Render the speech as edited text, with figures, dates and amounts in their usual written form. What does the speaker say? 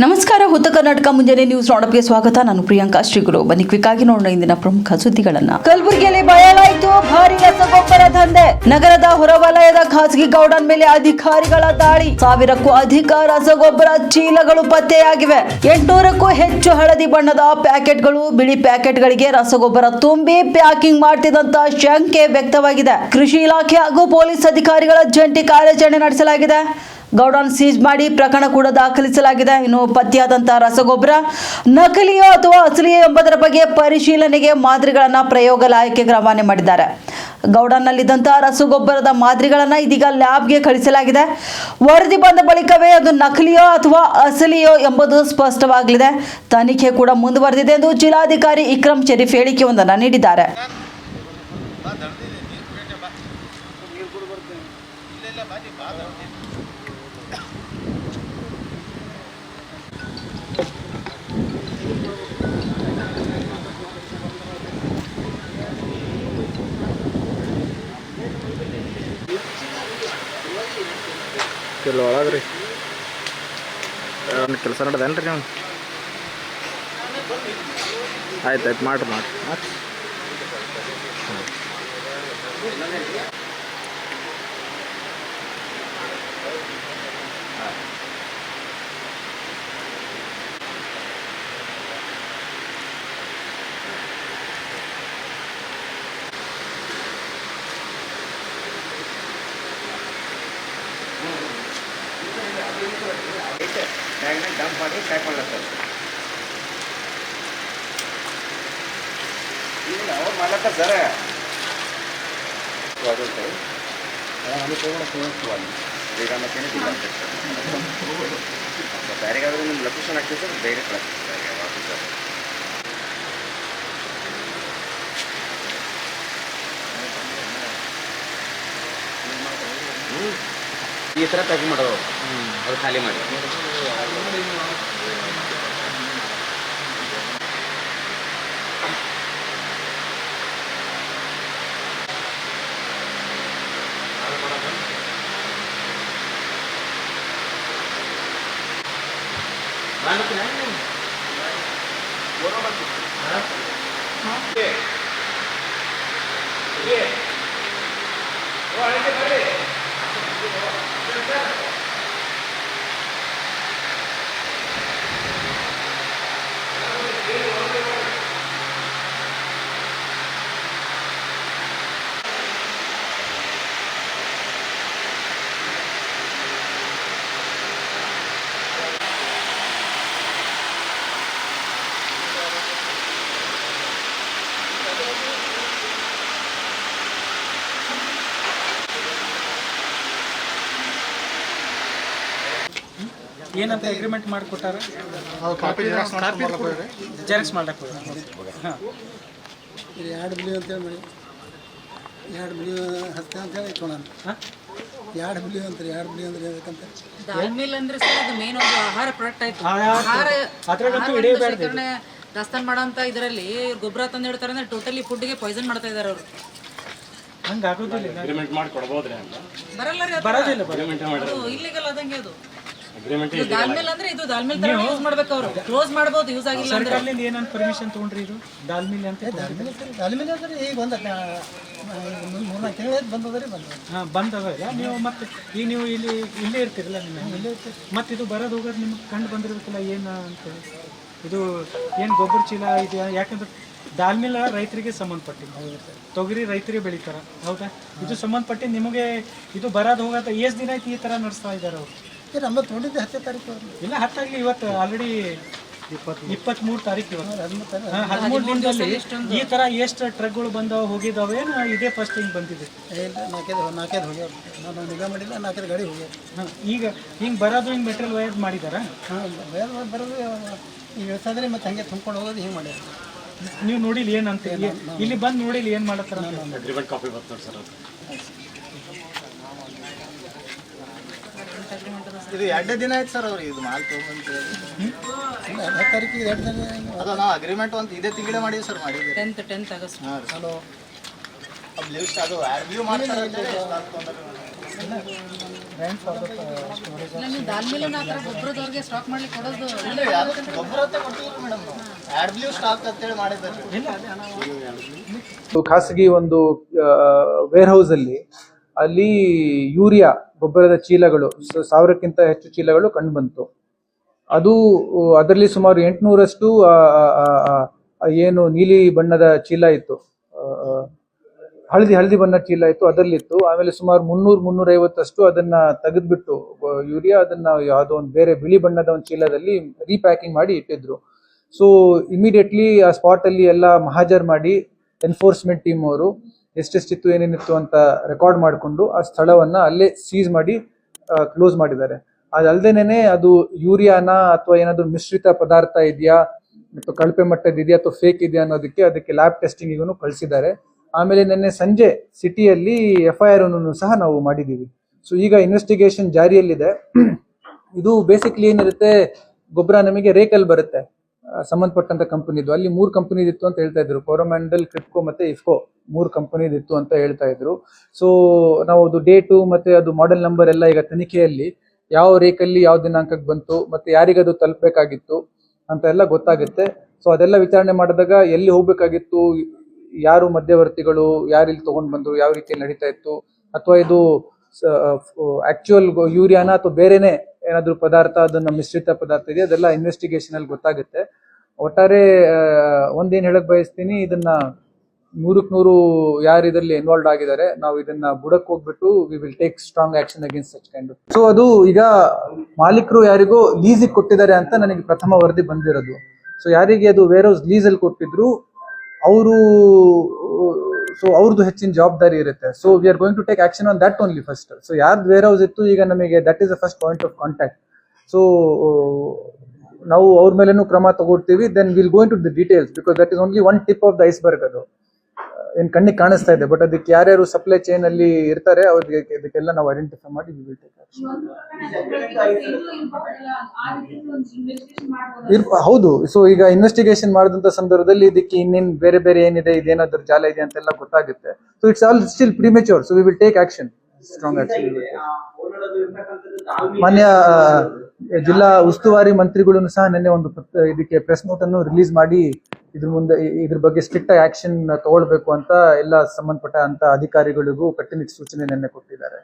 ನಮಸ್ಕಾರ. ಹೊತ್ತ ಕರ್ನಾಟಕ ಮುಂಜಾನೆ ನ್ಯೂಸ್ ನೋಡಪ್ಗೆ ಸ್ವಾಗತ. ನಾನು ಪ್ರಿಯಾಂಕಾ ಶ್ರೀಗುರು. ಬನ್ನಿ ಕ್ವಿಕ್ ಆಗಿ ನೋಡೋಣ ಇಂದಿನ ಪ್ರಮುಖ ಸುದ್ದಿಗಳನ್ನ. ಕಲಬುರಗಿಯಲ್ಲಿ ಬಯಲಾಯಿತು ಭಾರಿ ರಸಗೊಬ್ಬರ ದಂಧೆ. ನಗರದ ಹೊರವಲಯದ ಖಾಸಗಿ ಗೌಡನ್ ಮೇಲೆ ಅಧಿಕಾರಿಗಳ ದಾಳಿ. 1000ಕ್ಕೂ ಅಧಿಕ ರಸಗೊಬ್ಬರ ಚೀಲಗಳು ಪತ್ತೆಯಾಗಿವೆ. 800ಕ್ಕೂ ಹೆಚ್ಚು ಹಳದಿ ಬಣ್ಣದ ಪ್ಯಾಕೆಟ್ಗಳು, ಬಿಳಿ ಪ್ಯಾಕೆಟ್ಗಳಿಗೆ ರಸಗೊಬ್ಬರ ತುಂಬಿ ಪ್ಯಾಕಿಂಗ್ ಮಾಡ್ತಿದ್ದಂತ ಶಂಕೆ ವ್ಯಕ್ತವಾಗಿದೆ. ಕೃಷಿ ಇಲಾಖೆ ಹಾಗೂ ಪೊಲೀಸ್ ಅಧಿಕಾರಿಗಳ ಜಂಟಿ ಕಾರ್ಯಾಚರಣೆ ನಡೆಸಲಾಗಿದೆ. ಗೌಡನ್ ಸೀಜ್ ಮಾಡಿ ಪ್ರಕರಣ ಕೂಡ ದಾಖಲಿಸಲಾಗಿದೆ. ಇನ್ನು ಪತ್ತೆಯಾದಂತಹ ರಸಗೊಬ್ಬರ ನಕಲಿಯೋ ಅಥವಾ ಅಸಲಿಯೋ ಎಂಬುದರ ಬಗ್ಗೆ ಪರಿಶೀಲನೆಗೆ ಮಾದರಿಗಳನ್ನ ಪ್ರಯೋಗಾಲಯಕ್ಕೆ ರವಾನೆ ಮಾಡಿದ್ದಾರೆ. ಗೌಡನ್ನಲ್ಲಿದ್ದಂತಹ ರಸಗೊಬ್ಬರದ ಮಾದರಿಗಳನ್ನ ಇದೀಗ ಲ್ಯಾಬ್ಗೆ ಕಳಿಸಲಾಗಿದೆ. ವರದಿ ಬಂದ ಬಳಿಕವೇ ಅದು ನಕಲಿಯೋ ಅಥವಾ ಅಸಲಿಯೋ ಎಂಬುದು ಸ್ಪಷ್ಟವಾಗಲಿದೆ. ತನಿಖೆ ಕೂಡ ಮುಂದುವರೆದಿದೆ ಎಂದು ಜಿಲ್ಲಾಧಿಕಾರಿ ಇಕ್ರಮ್ ಶರೀಫ್ ಹೇಳಿಕೆಯೊಂದನ್ನು ನೀಡಿದ್ದಾರೆ. ಒಳಗ್ರಿ ಕೆಲಸ ನಡೆದೇನ್ರಿ ನೀವು? ಆಯ್ತು ಮಾಡ್ರಿ ಡಂಪ್ ಮಾಡಿ ಪ್ಯಾಕ್ ಮಾಡ್ತಾರೆ. ಈಗ ಅವ್ರು ಮಾಡ್ಲತ್ತಾರ ಸರ್. ಈಗ ಮತ್ತೆ ಬೇರೆಗಾದ್ರೆ ನಿಮ್ಮ ಲೊಕೇಶನ್ ಆಗ್ತದೆ ಸರ್, ಬೇರೆ ಕಳಿಸ್ತಾರೆ ಆಫೀಸರ್. ಈ ಥರ ಪ್ಯಾಕಿಂಗ್ ಮಾಡೋದು ಅದು ಖಾಲಿ ಮಾಡಿ. ಏನಂತ ಅಗ್ರಿಮೆಂಟ್ ಮಾಡಿಕೊಟ್ಟಾರ? ಜೆರಾಕ್ಸ್ ಮಾಡಕ್ಕೆ ಹಾಂ, ಇದು 2 ಬಿಲಿ ಅಂತೇಳಿ ಮಾಡಿ 2 ಬಿಲಿ ಹಸ್ತೆ ಅಂತೇಳಿ ಇಟ್ಕೊಳ. ಹಾಂ, 2 ಬಿಲಿ ಅಂತಾರೆ. 2 ಬಿಲಿ ಅಂದ್ರೆ ಏನಕ್ಕಂತ ದಾಲ್ ಮಿಲ್ ಅಂದ್ರೆ ಸರ್ ಅದು ಮೇನ್ ಒಂದು ಆಹಾರ ಪ್ರಾಡಕ್ಟ್ ಆಯ್ತು. ಶೇಖರಣೆ ದಾಸ್ತಾನು ಮಾಡೋಂಥ ಇದರಲ್ಲಿ ಗೊಬ್ಬರ ತಂದು ಹೇಳ್ತಾರೆ ಅಂದ್ರೆ ಟೋಟಲಿ ಫುಡ್ಗೆ ಪಾಯ್ಸನ್ ಮಾಡ್ತಾ ಇದ್ದಾರೆ ಅವರು. ಹಂಗೆ ಆಗೋದಿಲ್ಲ. ಅಗ್ರಿಮೆಂಟ್ ಮಾಡಿ ಕೊಡ್ಬೋದ್ರಿ? ಬರಲ್ಲ ರೀ, ಬರೋದಿಲ್ಲ. ಅದು ಇಲ್ಲಿಗಲ್ ಆದಂಗೆ. ಅದು ದಾಲ್ ಮಿಲ್ ಅಂದ್ರೆ ಇದು ದಾಲ್ ಮಿಲ್ ತರ ಯೂಸ್ ಮಾಡ್ಬೇಕು. ಅವರು ಕ್ಲೋಸ್ ಮಾಡ್ಬೋದು, ಯೂಸ್ ಆಗಿಲ್ಲ ಅಂದ್ರೆ. ಸರ್ಕಾರದಿಂದ ಏನಂತ ಪರ್ಮಿಷನ್ ತೊಗೊಂಡ್ರಿ? ಇದು ದಾಲ್ ಮಿಲ್ ಅಂತ ದಾಲ್ ಮಿಲ್ ಅಂದ್ರೆ ಈಗ ಒಂದು 3-4 ತಿಂಗಳು ಬಂದದ್ರಿ. ಹಾಂ, ಬಂದವಲ್ಲ. ನೀವು ಮತ್ತೆ ಈಗ ನೀವು ಇಲ್ಲೇ ಇರ್ತೀರಲ್ಲ, ನಿಮ್ಮ ಇಲ್ಲೇ ಇರ್ತೀರಿ. ಮತ್ತು ಇದು ಬರೋದು ಹೋಗೋದು ನಿಮ್ಗೆ ಕಂಡು ಬಂದಿರ್ಬೇಕಲ್ಲ ಏನು ಅಂತೇಳಿ. ಇದು ಏನು ಗೊಬ್ಬರ ಚೀಲ ಇದೆಯಾ? ಯಾಕಂದ್ರೆ ದಾಲ್ ಮಿಲ್ ರೈತರಿಗೆ ಸಂಬಂಧಪಟ್ಟಿದ್ದು. ತೊಗರಿ ರೈತರಿಗೆ ಬೆಳಿತಾರ, ಹೌದಾ? ಇದು ಸಂಬಂಧಪಟ್ಟಿದ್ದು ನಿಮಗೆ. ಇದು ಬರೋದು ಹೋಗೋದು ಎಷ್ಟು ದಿನ ಆಯ್ತು ಈ ಥರ ನಡೆಸ್ತಾ ಇದ್ದಾರೆ ಅವರು? ನಮ್ಮ ತೊಗೊಂಡಿದ್ದೆ 10ನೇ ತಾರೀಕು. ಇಲ್ಲ, 10 ಆಗಲಿ. ಇವತ್ತು ಆಲ್ರೆಡಿ 23 ತಾರೀಕು. ಇವತ್ತು 13 ದಿನದಲ್ಲಿ ಈ ಥರ ಎಷ್ಟು ಟ್ರಕ್ಗಳು ಬಂದಾವೆ ಹೋಗಿದ್ದಾವೆ? ಏನು ಇದೇ ಫಸ್ಟ್ ಹಿಂಗೆ ಬಂದಿದೆ? 4 ಹೋಗ್ಯಾವ. ನಾನು ನಿಗಾ ಮಾಡಿಲ್ಲ, 4 ಗಾಡಿ ಹೋಗ್ಯಾವ. ಹಾಂ, ಈಗ ಹಿಂಗೆ ಬರೋದು ಹಿಂಗೆ ಮೆಟೀರಿಯಲ್ ವೈರ್ ಮಾಡಿದಾರಾ? ಹಾಂ, ಬರೋದು ಈಗ ಇಳಿಸೋದ್ರಿ ಮತ್ತು ಹಂಗೆ ತುಂಬ್ಕೊಂಡು ಹೋಗೋದು ಹಿಂಗೆ ಮಾಡ್ಯಾರ. ನೀವು ನೋಡಿಲ್ಲ ಏನಂತ? ಇಲ್ಲಿ ಬಂದು ನೋಡಿಲ್ಲ ಏನು ಮಾಡತ್ತಾರ? ಅಗ್ರಿಮೆಂಟ್ ಕಾಪಿ ಬರ್ತಾರೆ ಸರ್. ಅದು ಇದು 2 ದಿನ ಆಯ್ತು ಸರ್. ಅವ್ರಿಗೆ ಇದು ಮಾಲ್ ತೊಗೊಂಡು 10 ತಾರೀಕಿಗೆ 2 ದಿನ ಅದ ನಾವು ಅಗ್ರಿಮೆಂಟ್ ಒಂದು ಇದೇ ತಿಂಗಳೇ ಮಾಡಿವಿ ಸರ್. ಮಾಡಿದ್ವಿ 10th ಆಗಸ್ಟ್. ಹಾಂ, ಹಲೋ ಅದು ಲಿಸ್ಟ್ ಅದು ರಿವ್ಯೂ ಮಾಡ್ತಾರೆ. Rent for the storage. ಇಲ್ಲ ನೀವು ದಾಲ್ಮಿಲ್ ಆ ಥರ ಗೊಬ್ಬರದವ್ರಿಗೆ ಸ್ಟಾಕ್ ಮಾಡ್ಲಿಕ್ಕೆ ಕೊಡೋದು ಖಾಸಗಿ ಒಂದು ವೇರ್ ಹೌಸ್ ಅಲ್ಲಿ ಯೂರಿಯಾ ಗೊಬ್ಬರದ ಚೀಲಗಳು 1000ಕ್ಕಿಂತ ಹೆಚ್ಚು ಚೀಲಗಳು ಕಂಡು ಬಂತು. ಅದು ಅದರಲ್ಲಿ ಸುಮಾರು 800ರಷ್ಟು ಏನು ನೀಲಿ ಬಣ್ಣದ ಚೀಲ ಇತ್ತು, ಹಳದಿ ಬಣ್ಣದ ಚೀಲ ಇತ್ತು, ಅದರಲ್ಲಿತ್ತು. ಆಮೇಲೆ ಸುಮಾರು 300-350 ಅದನ್ನ ತೆಗೆದ್ಬಿಟ್ಟು ಯೂರಿಯಾ ಅದನ್ನ ಯಾವುದೋ ಒಂದು ಬೇರೆ ಬಿಳಿ ಬಣ್ಣದ ಒಂದು ಚೀಲದಲ್ಲಿ ರೀಪ್ಯಾಕಿಂಗ್ ಮಾಡಿ ಇಟ್ಟಿದ್ರು. ಸೊ ಇಮಿಡಿಯೇಟ್ಲಿ ಆ ಸ್ಪಾಟ್ ಅಲ್ಲಿ ಎಲ್ಲ ಮಹಾಜರ್ ಮಾಡಿ ಎನ್ಫೋರ್ಸ್ಮೆಂಟ್ ಟೀಮ್ ಅವರು ಎಷ್ಟೆಷ್ಟಿತ್ತು ಏನೇನಿತ್ತು ಅಂತ ರೆಕಾರ್ಡ್ ಮಾಡಿಕೊಂಡು ಆ ಸ್ಥಳವನ್ನ ಅಲ್ಲೇ ಸೀಸ್ ಮಾಡಿ ಕ್ಲೋಸ್ ಮಾಡಿದ್ದಾರೆ. ಅದಲ್ದೇನೆ ಅದು ಯೂರಿಯಾನ ಅಥವಾ ಏನಾದ್ರು ಮಿಶ್ರಿತ ಪದಾರ್ಥ ಇದೆಯಾ ಅಥವಾ ಕಳಪೆ ಮಟ್ಟದ ಇದೆಯಾ ಅಥವಾ ಫೇಕ್ ಇದೆಯಾ ಅನ್ನೋದಕ್ಕೆ ಅದಕ್ಕೆ ಲ್ಯಾಬ್ ಟೆಸ್ಟಿಂಗಿಗೂ ಕಳಿಸಿದ್ದಾರೆ. ಆಮೇಲೆ ನಿನ್ನೆ ಸಂಜೆ ಸಿಟಿಯಲ್ಲಿ FIR ಅನ್ನು ಸಹ ನಾವು ಮಾಡಿದ್ದೀವಿ. ಸೊ ಈಗ ಇನ್ವೆಸ್ಟಿಗೇಷನ್ ಜಾರಿಯಲ್ಲಿದೆ. ಇದು ಬೇಸಿಕ್ಲಿ ಏನಿರುತ್ತೆ, ಗೊಬ್ಬರ ನಮಗೆ ರೇಕಲ್ ಬರುತ್ತೆ ಸಂಬಂಧಪಟ್ಟಂತ ಕಂಪನಿದು. ಅಲ್ಲಿ 3 ಕಂಪನಿದಿತ್ತು ಅಂತ ಹೇಳ್ತಾ ಇದ್ರು, ಕೋರೋಮ್ಯಾಂಡಲ್, ಕ್ರಿಪ್ಕೋ ಮತ್ತೆ ಇಫ್ಕೋ 3 ಕಂಪನಿದಿತ್ತು ಅಂತ ಹೇಳ್ತಾ ಇದ್ರು. ಸೊ ನಾವು ಅದು ಡೇಟು ಮತ್ತೆ ಅದು ಮಾಡೆಲ್ ನಂಬರ್ ಎಲ್ಲ ಈಗ ತನಿಖೆಯಲ್ಲಿ ಯಾವ ರೇಕಲ್ಲಿ ಯಾವ ದಿನಾಂಕಕ್ಕೆ ಬಂತು ಮತ್ತೆ ಯಾರಿಗದು ತಲುಪಬೇಕಾಗಿತ್ತು ಅಂತ ಎಲ್ಲ ಗೊತ್ತಾಗುತ್ತೆ. ಸೊ ಅದೆಲ್ಲ ವಿಚಾರಣೆ ಮಾಡಿದಾಗ ಎಲ್ಲಿ ಹೋಗ್ಬೇಕಾಗಿತ್ತು, ಯಾರು ಮಧ್ಯವರ್ತಿಗಳು, ಯಾರು ಇಲ್ಲಿ ತಗೊಂಡ್ ಬಂದ್ರು, ಯಾವ ರೀತಿಯಲ್ಲಿ ನಡೀತಾ ಇತ್ತು, ಅಥವಾ ಇದು ಆಕ್ಚುಯಲ್ ಯೂರಿಯಾನ ಅಥವಾ ಬೇರೆನೆ ಏನಾದ್ರು ಪದಾರ್ಥ, ಅದನ್ನ ಮಿಶ್ರಿತ ಪದಾರ್ಥ ಇದೆಯಾ, ಅದೆಲ್ಲ ಇನ್ವೆಸ್ಟಿಗೇಷನ್ ಅಲ್ಲಿ ಗೊತ್ತಾಗುತ್ತೆ. ಒಟ್ಟಾರೆ ಒಂದೇನ್ ಹೇಳಕ್ ಬಯಸ್ತೀನಿ, ಇದನ್ನ 100% ಯಾರು ಇದರಲ್ಲಿ ಇನ್ವಾಲ್ವ್ ಆಗಿದ್ದಾರೆ, ನಾವು ಇದನ್ನ ಬುಡಕ್ ಹೋಗ್ಬಿಟ್ಟು we will take strong action against such kind. So ಅದು ಈಗ ಮಾಲೀಕರು ಯಾರಿಗೋ ಲೀಸಿಗೆ ಕೊಟ್ಟಿದ್ದಾರೆ ಅಂತ ನನಗೆ ಪ್ರಥಮ ವರದಿ ಬಂದಿರೋದು. ಸೊ ಯಾರಿಗೆ ಅದು ವೇರ್ ಹೌಸ್ ಲೀಸಲ್ಲಿ ಕೊಟ್ಟಿದ್ರು ಅವರು, ಸೊ ಅವ್ರದ್ದು ಹೆಚ್ಚಿನ ಜವಾಬ್ದಾರಿ ಇರುತ್ತೆ. So we are going to take action on that only first. So ಯಾರ್ದು ವೇರ್ ಹೌಸ್ ಇತ್ತು ಈಗ ನಮಗೆ that is the first point of contact. So ನಾವು ಅವ್ರ ಮೇಲೇನು ಕ್ರಮ ತಗೊಳ್ತೀವಿ. Then will go into the details, because that is only one tip of the iceberg. ಅದು ಏನ್ ಕಣ್ಣಿಗೆ ಕಾಣಿಸ್ತಾ ಇದೆ, ಬಟ್ ಅದಕ್ಕೆ ಯಾರ್ಯಾರು ಸಪ್ಲೈ ಚೈನ್ ಅಲ್ಲಿ ಇರ್ತಾರೆ ಅವ್ರಿಗೆ ಇದಕ್ಕೆಲ್ಲ ನಾವು ಐಡೆಂಟಿಫೈ ಮಾಡಿ ವಿ ವಿಲ್ ಟೇಕ್ ಆಕ್ಷನ್. ಹೌದು. ಸೊ ಈಗ ಇನ್ವೆಸ್ಟಿಗೇಷನ್ ಮಾಡಿದಂತ ಸಂದರ್ಭದಲ್ಲಿ ಇದಕ್ಕೆ ಇನ್ನೇನ್ ಬೇರೆ ಏನಿದೆ, ಇದೇನಾದ್ರೂ ಜಾಲ ಇದೆ ಅಂತೆಲ್ಲ ಗೊತ್ತಾಗುತ್ತೆ. So it's all still premature. So we will take action, strong action. ಮಾನ್ಯ ಜಿಲ್ಲಾ ಉಸ್ತುವಾರಿ ಮಂತ್ರಿಗಳು ಸಹ ನಿನ್ನೆ ಒಂದು ಇದಕ್ಕೆ ಪ್ರೆಸ್ ನೋಟ್ ಅನ್ನು ರಿಲೀಸ್ ಮಾಡಿ ಇದ್ರ ಬಗ್ಗೆ ಸ್ಟ್ರಿಕ್ಟ್ ಆಗಿ ಆಕ್ಷನ್ ತಗೊಳ್ಬೇಕು ಅಂತ ಎಲ್ಲ ಸಂಬಂಧಪಟ್ಟ ಅಂತ ಅಧಿಕಾರಿಗಳಿಗೂ ಕಟ್ಟುನಿಟ್ಟಿನ ಸೂಚನೆ ನಿನ್ನೆ ಕೊಟ್ಟಿದ್ದಾರೆ.